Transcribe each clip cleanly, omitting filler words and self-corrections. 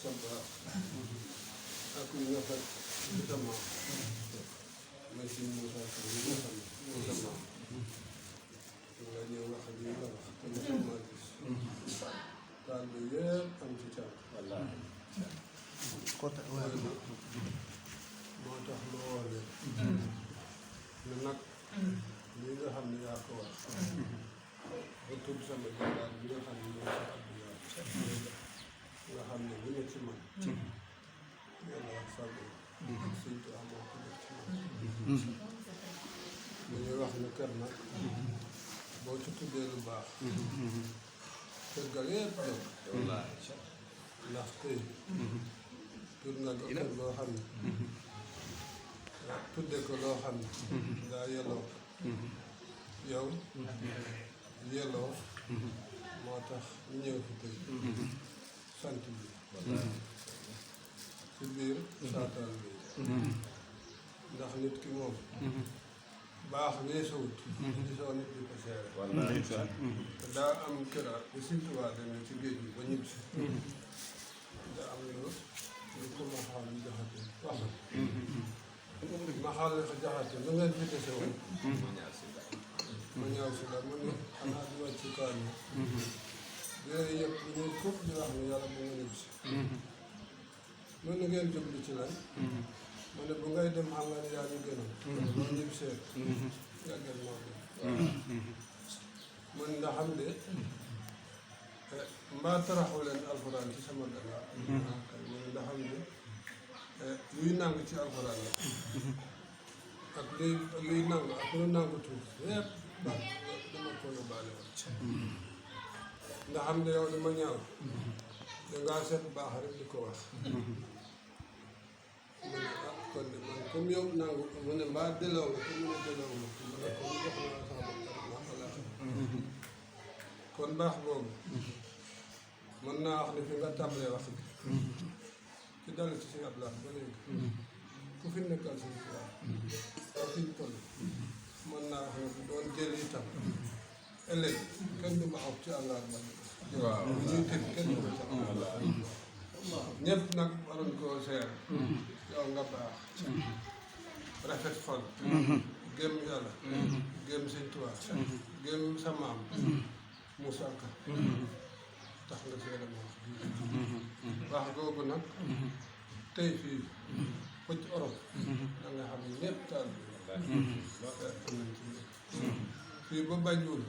sa baax ak li nga fekk ci sa maam mais si Moussa Ka yi nga xam ne moo sa maam nga ñëw wax ak yi nga wax te mosuma gis taal bi yëpp am ci càmm moo tax ma woo leen ne nag lii nga xam ne yaa ko wax ba tudd sama jàngaat bi nga xam ne mooy sa Abdoulaye nga xam ne lu ne ci man yàlla wax sàmm ak Sëñ Tuubaa moo ko def ci man dañuy wax ne kër nag boo ci tuddee lu baax kër ga yëpp jóg ndax tey tur nga ko kër loo xam ne tudde ko loo xam ne daa yelloo yow yelloo moo tax ñu ñëw fi tey sant bi ci biir saataan bi ndax nit ki moom baax weesuwut gisoo nit di ko seere te daa am këraat bi Sëñ Tuubaa demee ci géej gi ba ñib si daa am lu ko ma xaal ñu jaxate wax ma xaal ko jaxate lu ngeen fi dese woon ma ñaaw si la ma ne xanaa di wàcc ci kaan yi yooyu yëpp lu ñuy foofu di wax ne yàlla bu nga ñib si mën na ngeen jublu ci lan ma ne bu ngay dem xam nga ne yaa ñu gënal boo ñib seet yàggeen moo gën man nga xam de mbaa taraxu leen alxuraan ci sama gannaaw man nga xam ne luy nangu ci alxuraan la ak luy nangu ak lu nangu tuuf yëpp baax dama ko yóbbaale woon nga xam ne yow dama ñaaw dangaa seet baax rek di ko wax mu ne kon de man comme yow nangu mu ne mbaa delloo nga ko mu ne delloo nga ko mu ne ko jox naa sama bopp ndax kon baax boobu mën naa wax ne fi nga tàmbalee wax bi ci dal ci si Abdoulaye ba léegi ku fi nekkal si waaw ba fi ñu toll mën naa wax ne bu doon jël itam ëllëg kenn du ma aw ci àngaar ba waaw bu ñuy tëj kenn du ma ci àngaar ñëpp nag waroon koo seer yow nga baax rafet xol gëm yàlla gëm Sëñ Tuubaa gëm sa maam Moussa Ka tax nga seere ma wax baax googu nag tey fii ba ci Europe da nga xam ne ñëpp taal bi am nañ ci lépp fii ba Banjul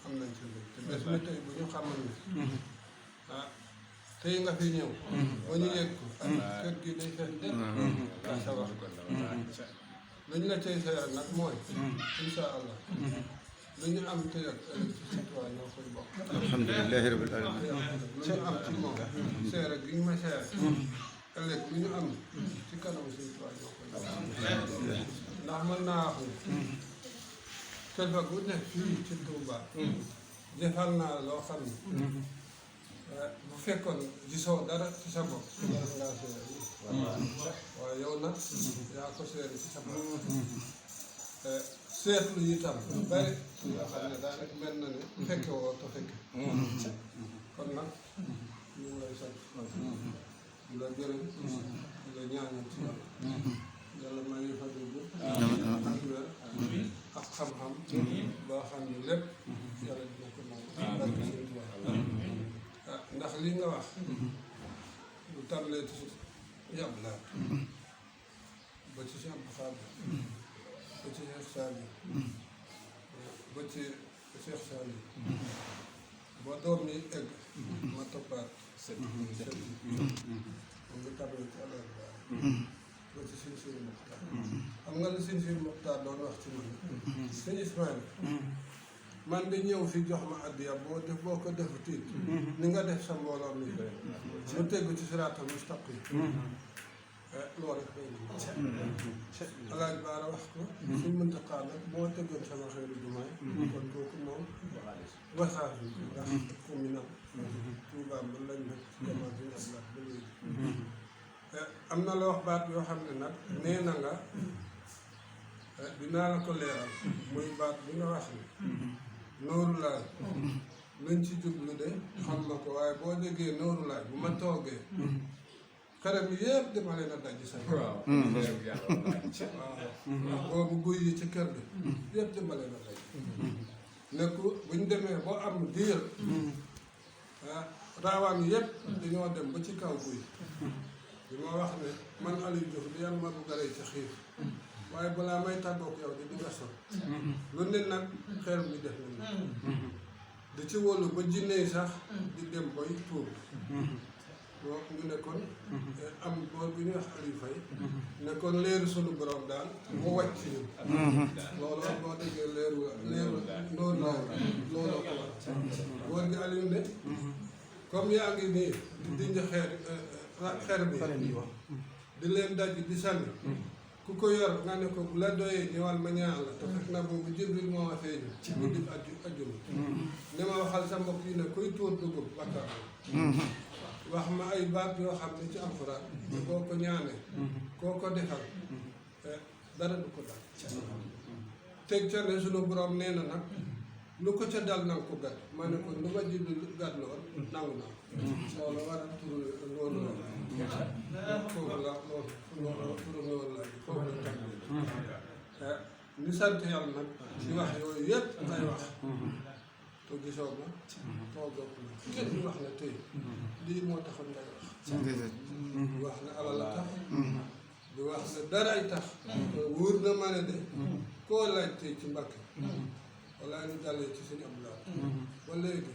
am nañ ci lépp te bés mi tey bu ñu xamal ne ah tey nga fi ñëw ba ñu yegg ko kër gi day fees lépp ak sa wax lu ñu la cay seere nag mooy insha allah lu ñu am tey ak ëllëg ci Sëñ Tuubaa ñoo koy bokk alhamdulillahi rabbil alamin ci am ci moom seere gi ñu ma seere ëllëg lu ñu am ci kanam Sëñ Tuubaa ñoo koy bokk ndax mën naa wax ne kilifa gu nekk fii ci Tuubaa defal naa loo xam ne bu fekkoon gisoo dara ci sa bopp war ngaa seere waaye yow nag yaa ko seere ci sa bopp seetlu itam lu bari yoo xam ne daanaka mel na ne fekke woo te fekke kon nag ñu ngi lay sant di la gërëm di la ñaanal ci yàlla may ñu fa dugg ak wér ak xam-xam boo xam ne lépp yàlla dina ko nangu barke Sëñ Tuubaa ndax li nga wax lu tàmbalee ci yàbb laa ba ci Cheikh Abdou Khadre ba ci Cheikh Saliou ba ci Cheikh Saliou ba doom yi egg ma toppaat sët moom nga tàmbalee ci àllar ba ci Sëñ Sidi Mokhtar xam nga la Sëñ Sidi Mokhtar doon wax ci man Sëñ Ismaïla man de ñëw fi jox ma addiya boo ko def tiit ni nga def sa mbooloo mi mu teggu ci siraatal mustaqim loolu rek day alaaj baara wax ko suñ Muntaxaa nag moo teggoon sama xeeru jumaay kon kooku moom waxaar bi ndax communal Tuubaa ba lañ nekk ci gamaa bi ak laat ba léegi am na la wax baat yoo xam ne nag nee na nga dinaa la ko leeral muy baat bi nga wax ne nooru laay luñ ci jublu de xam na ko waaye boo déggee nooru laay bu ma toogee xarab yi yëpp dama leen a daj sa waaw waaw boobu guy yi ci kër gi yëpp dama leen a daj nekku buñ demee boo am diir raawaan yëpp dañoo dem ba ci kaw guy bi ma wax ne man Aliou Diouf di yan ma bu garee ci xiif waaye balaa may tàggoog yow di nga sol lu ne nag xeer mi def na di ci wóolu ba jinne yi sax di dem boy tuub boo ñu nekkoon am boor bu ñuy wax Aliou Faye nekkoon leeru sunu borom daal mu wàcc ci ñun loolu boo déggee leeru noonu loolu ko war boor gi Aliou ne comme yaa ngi nii di dindi xeer bi di leen daj di sànni ku ko yor nga ne ko bu la doyee ñëwal ma ñaan la te fekk na boobu Jibril moo ma feeñu ci guddi ajjuma ne ma waxal sa mbokk yi ne kuy tuur dugub bakkaar wax ma ay baat yoo xam ne ci alxuraan boo ko ñaanee koo ko defal dara du ko dal teg ca ne sunu borom nee na nag lu ko ca dal nanga ko gàtt ma ne ko lu ma Jibril gàtt lool nangu naa loolu war a turu loolu la foofu la loolu turu loolu la foofu la tàmbali ñu sant yàlla nag ci wax yooyu yëpp lay wax te gisoo ma toogoo ma kenn du wax ne tey lii moo taxoon ngay wax du wax ne alal la tax du wax ne daray tax wóor na ma ne de koo laaj tey ci Mbàkke walla ñu dalee ci suñu am laat ba léegi